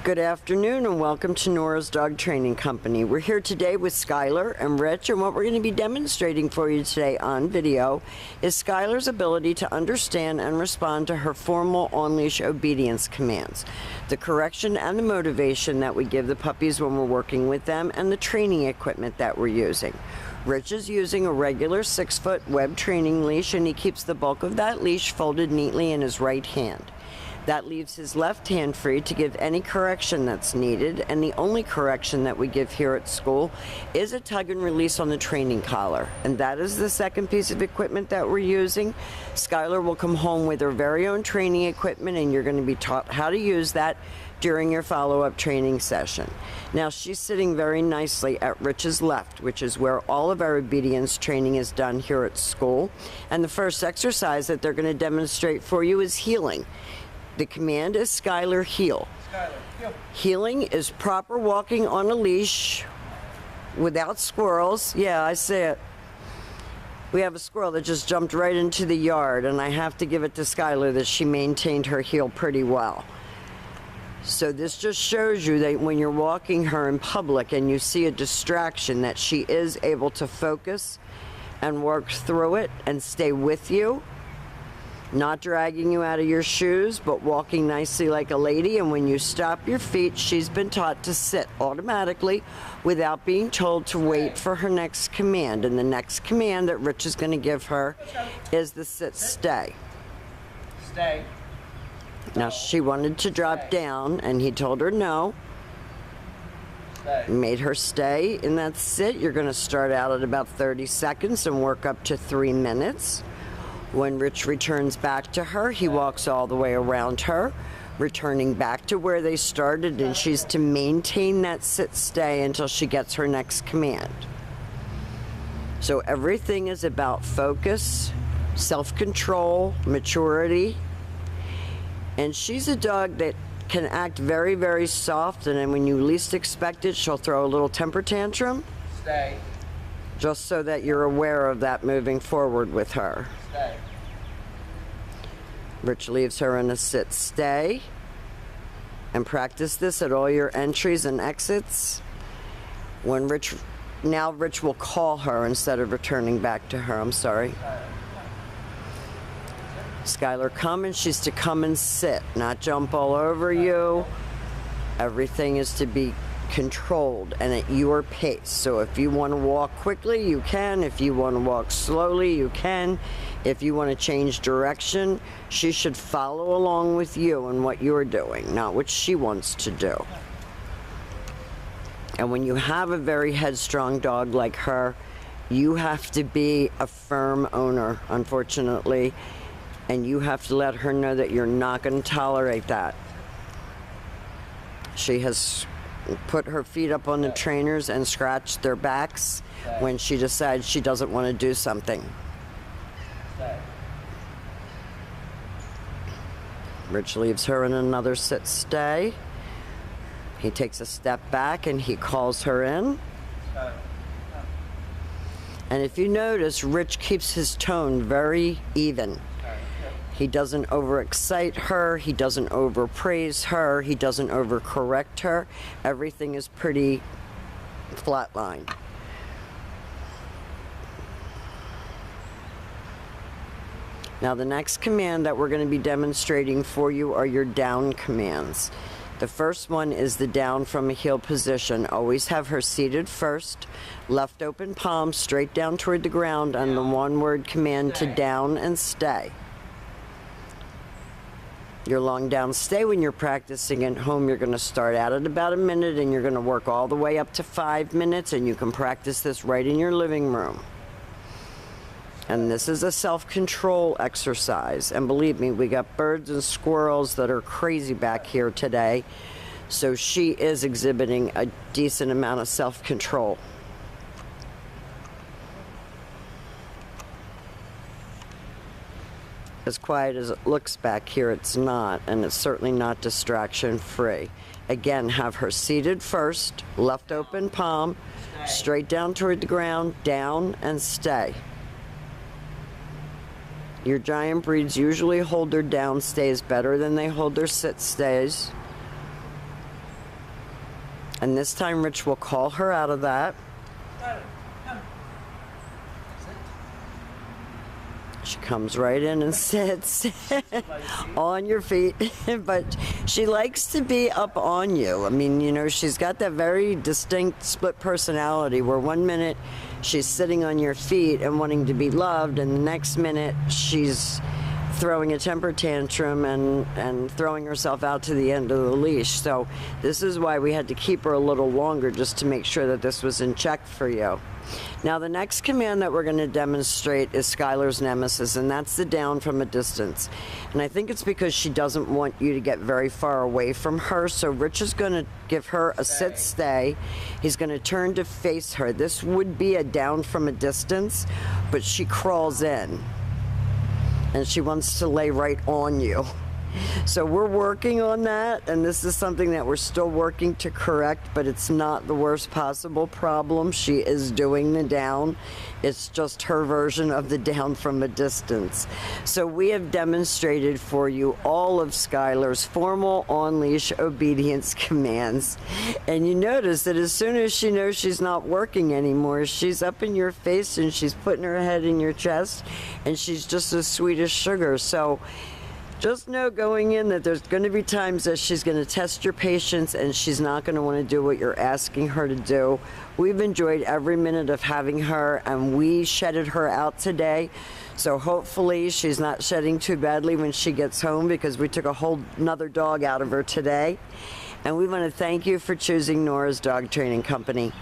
Good afternoon and welcome to Nora's Dog Training Company. We're here today with Skylar and Rich, and what we're going to be demonstrating for you today on video is Skylar's ability to understand and respond to her formal on-leash obedience commands, the correction and the motivation that we give the puppies when we're working with them, and the training equipment that we're using. Rich is using a regular 6-foot web training leash, and he keeps the bulk of that leash folded neatly in his right hand. That leaves his left hand free to give any correction that's needed, and the only correction that we give here at school is a tug and release on the training collar, and that is the second piece of equipment that we're using. Skylar will come home with her very own training equipment, and you're going to be taught how to use that during your follow-up training session. Now, she's sitting very nicely at Rich's left, which is where all of our obedience training is done here at school, and the first exercise that they're going to demonstrate for you is heeling. The command is Skylar, heel. Skylar, heel. Heeling is proper walking on a leash without squirrels. Yeah, I see it. We have a squirrel that just jumped right into the yard, and I have to give it to Skylar that she maintained her heel pretty well. So this just shows you that when you're walking her in public and you see a distraction, that she is able to focus and work through it and stay with you. Not dragging you out of your shoes, but walking nicely like a lady. And when you stop your feet, she's been taught to sit automatically without being told to wait for her next command. And the next command that Rich is going to give her is the sit stay. Stay. Now, she wanted to drop down, and he told her no. Stay. Made her stay in that sit. You're going to start out at about 30 seconds and work up to 3 minutes. When Rich returns back to her, he walks all the way around her, returning back to where they started, and she's to maintain that sit-stay until she gets her next command. So everything is about focus, self-control, maturity, and she's a dog that can act very, very soft, and then when you least expect it, she'll throw a little temper tantrum. Stay. Just so that you're aware of that moving forward with her. Stay. Rich leaves her in a sit stay, and practice this at all your entries and exits. When Rich will call her instead of returning back to her. I'm sorry. Skylar, come, and she's to come and sit, not jump all over you. Everything is to be controlled and at your pace. So if you want to walk quickly, you can. If you want to walk slowly, you can. If you want to change direction, she should follow along with you in what you're doing, not what she wants to do. And when you have a very headstrong dog like her, you have to be a firm owner, unfortunately, and you have to let her know that you're not going to tolerate that. She has put her feet up on the trainers and scratched their backs when she decides she doesn't want to do something. Rich leaves her in another sit stay. He takes a step back and he calls her in. And if you notice, Rich keeps his tone very even. He doesn't overexcite her, he doesn't overpraise her, he doesn't overcorrect her. Everything is pretty flatline. Now, the next command that we're going to be demonstrating for you are your down commands. The first one is the down from a heel position. Always have her seated first, left open palm straight down toward the ground, and the one-word command to down and stay. Your long down stay, when you're practicing at home, you're going to start out at about a minute, and you're going to work all the way up to 5 minutes, and you can practice this right in your living room. And this is a self-control exercise. And believe me, we got birds and squirrels that are crazy back here today. So she is exhibiting a decent amount of self-control. As quiet as it looks back here, it's not, and it's certainly not distraction-free. Again, have her seated first, left open palm, straight down toward the ground, down, and stay. Your giant breeds usually hold their down stays better than they hold their sit stays. And this time Rich will call her out of that. Skylar, come. She comes right in and sits on your feet, but she likes to be up on you. I mean, you know, she's got that very distinct split personality where one minute she's sitting on your feet and wanting to be loved, and the next minute she's throwing a temper tantrum and throwing herself out to the end of the leash. So this is why we had to keep her a little longer, just to make sure that this was in check for you. Now the next command that we're going to demonstrate is Skylar's nemesis, and that's the down from a distance. And I think it's because she doesn't want you to get very far away from her. So Rich is going to give her a sit stay. He's going to turn to face her. This would be a down from a distance, but she crawls in and she wants to lay right on you. So we're working on that, and this is something that we're still working to correct, but it's not the worst possible problem. She is doing the down. It's just her version of the down from a distance. So we have demonstrated for you all of Skylar's formal on-leash obedience commands. And you notice that as soon as she knows she's not working anymore, she's up in your face and she's putting her head in your chest, and she's just as sweet as sugar. So just know going in that there's going to be times that she's going to test your patience and she's not going to want to do what you're asking her to do. We've enjoyed every minute of having her, and we shedded her out today. So hopefully she's not shedding too badly when she gets home, because we took a whole nother dog out of her today. And we want to thank you for choosing Nora's Dog Training Company.